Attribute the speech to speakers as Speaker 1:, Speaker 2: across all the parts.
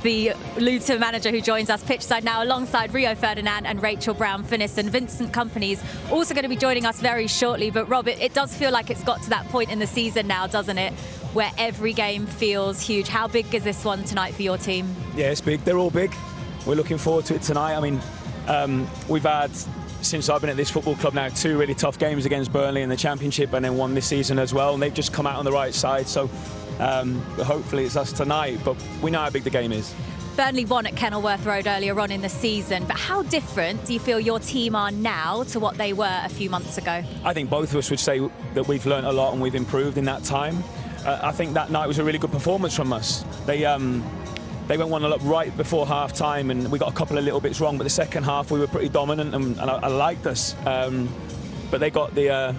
Speaker 1: The Luton manager who joins us pitchside now alongside Rio Ferdinand and Rachel Brown-Finnis, and Vincent Kompany is also going to be joining us very shortly. But Rob, it does feel like it's got to that point in the season now, doesn't it, where every game feels huge. How big is this one tonight for your team?
Speaker 2: Yeah, it's big. They're all big. We're looking forward to it tonight. I mean, we've had, since I've been at this football club now, 2 really tough games against Burnley in the Championship and then one this season as well, and they've just come out on the right side. So hopefully it's us tonight, but we know how big the game is.
Speaker 1: Burnley won at Kenilworth Road earlier on in the season, but how different do you feel your team are now to what they were a few months ago?
Speaker 2: I think both of us would say that we've learned a lot and we've improved in that time. I think that night was a really good performance from us. They went 1-0 up right before half-time, and we got a couple of little bits wrong, but the second half we were pretty dominant, and I liked us. But they got the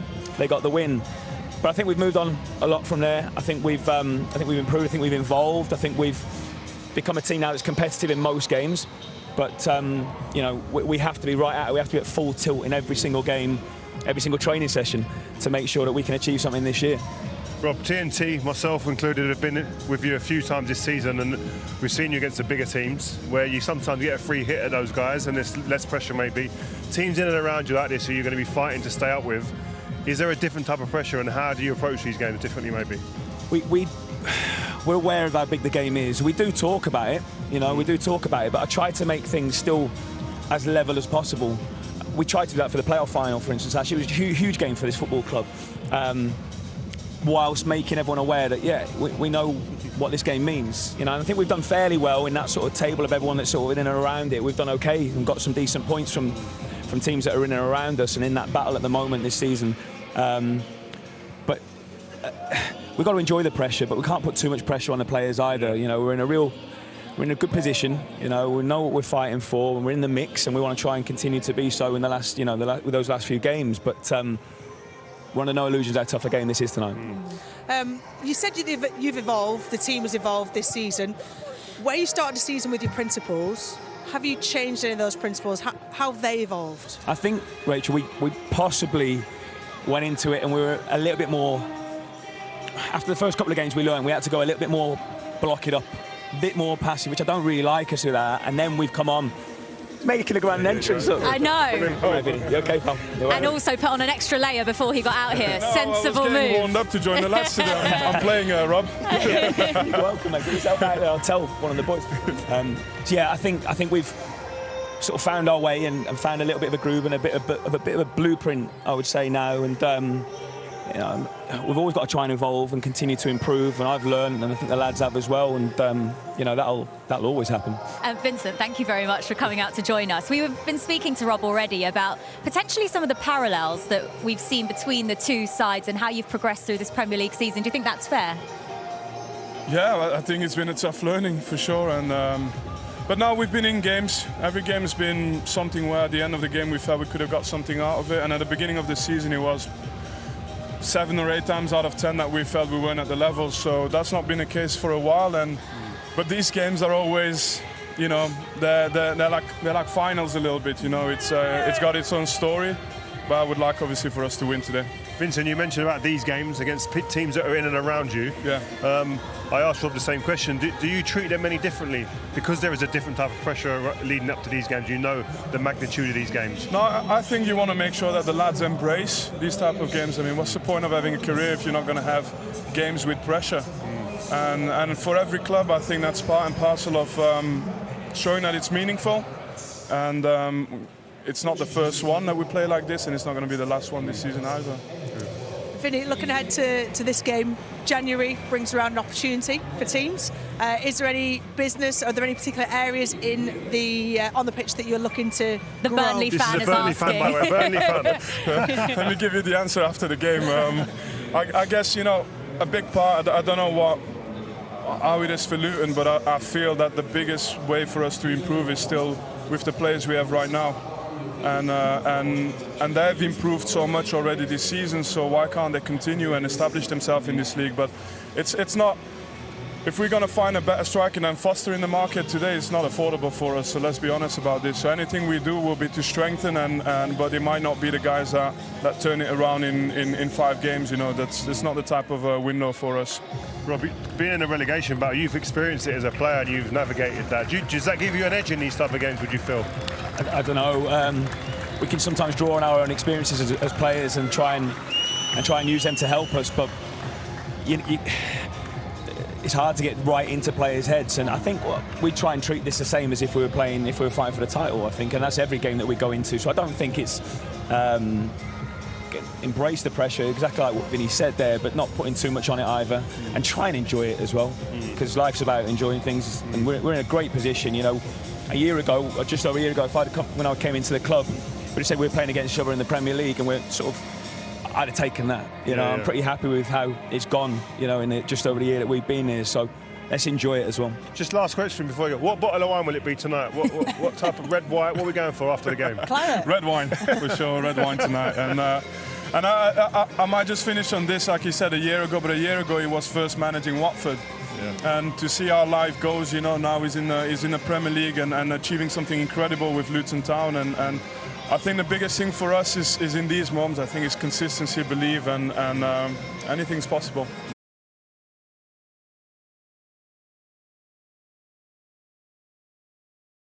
Speaker 2: win. But I think we've moved on a lot from there. I think we've improved. I think we've evolved. I think we've become a team now that's competitive in most games. But you know, we have to be right at it. We have to be at full tilt in every single game, every single training session, to make sure that we can achieve something this year.
Speaker 3: Rob, TNT, myself included, have been with you a few times this season, and we've seen you against the bigger teams where you sometimes get a free hit at those guys and there's less pressure maybe. Teams in and around you like this who you're going to be fighting to stay up with, is there a different type of pressure, and how do you approach these games differently maybe?
Speaker 2: We're aware of how big the game is. We do talk about it, you know, we do talk about it, but I try to make things still as level as possible. We tried to do that for the playoff final, for instance. Actually, it was a huge game for this football club. Whilst making everyone aware that, yeah, we know what this game means. You know, and I think we've done fairly well in that sort of table of everyone that's sort of in and around it. We've done okay and got some decent points from teams that are in and around us and in that battle at the moment this season. But we've got to enjoy the pressure, but we can't put too much pressure on the players either. You know, we're in a good position. You know, we know what we're fighting for, and we're in the mix, and we want to try and continue to be so in the last, you know, with those last few games. But we're under no illusions how tough a game this is tonight.
Speaker 4: You said you've evolved, the team has evolved this season. Where you started the season with your principles, have you changed any of those principles? How have they evolved?
Speaker 2: I think, Rachel, we possibly went into it and we were a little bit more, after the first couple of games we learned, we had to go a little bit more block it up, a bit more passive, which I don't really like us with that, and then we've come on making a grand entrance.
Speaker 1: I know.
Speaker 2: You okay, pal?
Speaker 1: And also put on an extra layer before he got out here.
Speaker 5: No,
Speaker 1: sensible
Speaker 5: I was getting
Speaker 1: move.
Speaker 5: warmed up to join the lads today. I'm playing, Rob.
Speaker 2: You're welcome, mate. Get yourself out there. I'll tell one of the boys. So yeah, I think we've sort of found our way and found a little bit of a groove and a bit of a blueprint, I would say now. And you know, we've always got to try and evolve and continue to improve. And I've learned, and I think the lads have as well. And you know, that'll always happen.
Speaker 1: Vincent, thank you very much for coming out to join us. We've been speaking to Rob already about potentially some of the parallels that we've seen between the two sides and how you've progressed through this Premier League season. Do you think that's fair?
Speaker 5: Yeah, I think it's been a tough learning for sure. And but now we've been in games. Every game has been something where at the end of the game we felt we could have got something out of it. And at the beginning of the season it was 7 or 8 times out of 10 that we felt we weren't at the level. So that's not been the case for a while. But these games are always, you know, they're like finals a little bit. You know, it's got its own story. But I would like obviously for us to win today.
Speaker 3: Vincent, you mentioned about these games against teams that are in and around you.
Speaker 5: Yeah.
Speaker 3: I asked Rob the same question. Do you treat them any differently? Because there is a different type of pressure leading up to these games. You know the magnitude of these games.
Speaker 5: No, I think you want to make sure that the lads embrace these type of games. I mean, what's the point of having a career if you're not going to have games with pressure? And for every club, I think that's part and parcel of showing that it's meaningful. And it's not the first one that we play like this, and it's not going to be the last one this season either.
Speaker 4: Vinny, looking ahead to this game, January brings around an opportunity for teams. Is there any business? Are there any particular areas in the on the pitch that you're looking to
Speaker 1: The
Speaker 4: grow?
Speaker 1: Burnley
Speaker 3: This
Speaker 1: fan
Speaker 3: is
Speaker 1: is
Speaker 3: a Burnley
Speaker 1: asking.
Speaker 3: fan, by the way. Burnley fan.
Speaker 5: Let me give you the answer after the game. I guess, you know, a big part, I don't know how it is for Luton, but I feel that the biggest way for us to improve is still with the players we have right now. And they've improved so much already this season, so why can't they continue and establish themselves in this league? But it's not if we're going to find a better striker than Foster in the market today, it's not affordable for us. So let's be honest about this. So anything we do will be to strengthen, but it might not be the guys that turn it around in 5 games. You know, that's not the type of window for us.
Speaker 3: Robbie, being in a relegation battle, you've experienced it as a player and you've navigated that. Does that give you an edge in these type of games, would you feel?
Speaker 2: I don't know. We can sometimes draw on our own experiences as players and try and use them to help us, but it's hard to get right into players' heads, and I think we try and treat this the same as if we were fighting for the title, I think, and that's every game that we go into. So I don't think it's embrace the pressure, exactly like what Vinny said there, but not putting too much on it either, and try and enjoy it as well, because life's about enjoying things, and we're in a great position. You know, a year ago, or just over a year ago, when I came into the club, we just said we were playing against each other in the Premier League, and we're sort of, I'd have taken that. You know, I'm pretty happy with how it's gone, you know, in just over the year that we've been here. So let's enjoy it as well.
Speaker 3: Just last question before you go. What bottle of wine will it be tonight? What type of red, white? What are we going for after the game?
Speaker 5: Red wine, for sure, red wine tonight. And I might just finish on this, like you said, a year ago he was first managing Watford. Yeah. And to see how life goes, you know, now he's in the Premier League and achieving something incredible with Luton Town. And I think the biggest thing for us is in these moments, I think it's consistency, belief, and anything's possible.